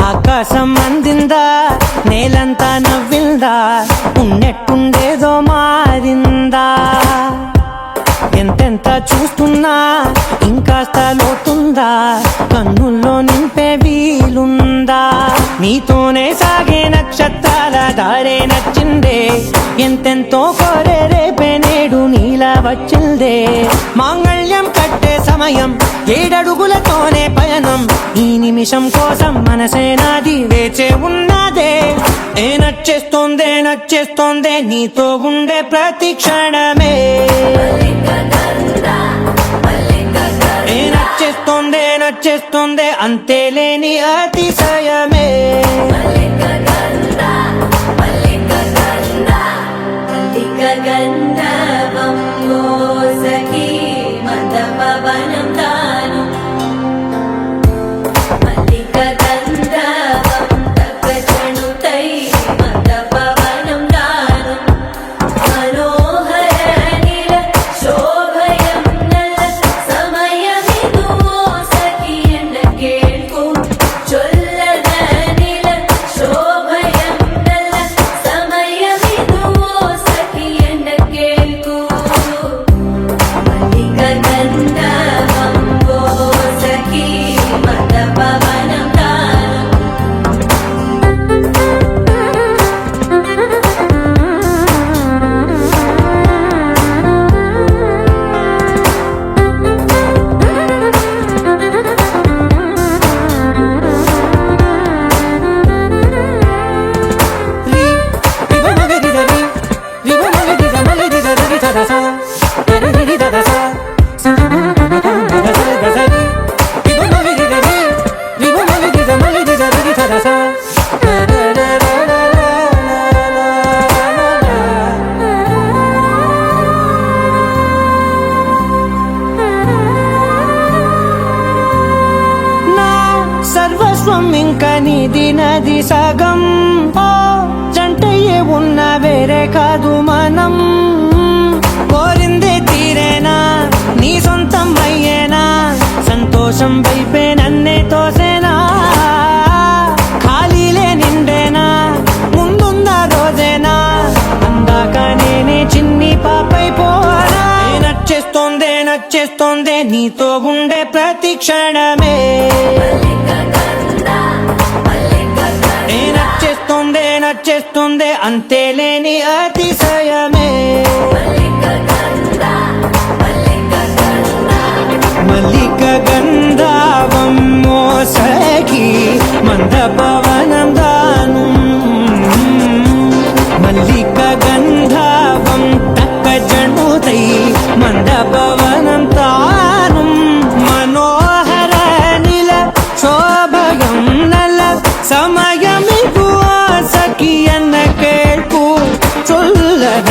ఆకాశం అందిందా నేలంతా నవ్విందా ఉన్నట్టుండేదో మారిందా ఎంతెంత చూస్తున్నా ఇంకాస్త లోతుందా కన్నుల్లో నింపే వీలుందా నీతోనే సాగే నక్షత్రాల దారే నచ్చిందే ఎంతెంతో కోరే రేపే నేడు నీలా వచ్చిందే మాంగళ్యం కట్టే సమయం 7 అడుగులతోనే పయనం ఈ నిమిషం కోసం మనసే నాది వేచే ఉన్నదే నచ్చేస్తోందే నీతో ఉండే ప్రతి క్షణమే నచ్చేస్తోందే అంతేలేని అతిశయమే సర్వస్వం ఇంకా నీది నది సగం ఓ జంటయ్యే ఉన్న వేరే కాదు మనం కోరిందే తీరేనా నీ సొంతం అయ్యేనా సంతోషం వైపే నన్నే తోసేనా ఖాళీలే నిండేనా ముందున్న రోజేనా అందాక నేనే చిన్ని పాపై పోనా నచ్చేస్తోందే నీతో ఉండే ప్రతి క్షణమే నచ్చేస్తోందే అంతేలేని అతిశయమే మల్లిక గంధావం మోసగి మంద పవనం దాను మల్లిక గంధావం తక్క జణుతై మంద పవనం తాను మనోహర నిల శోభయం నల సమయమిగు ಸಖಿಯನ್ನ ಕೇಳ್ಕು ಚೊಲ್ಲದ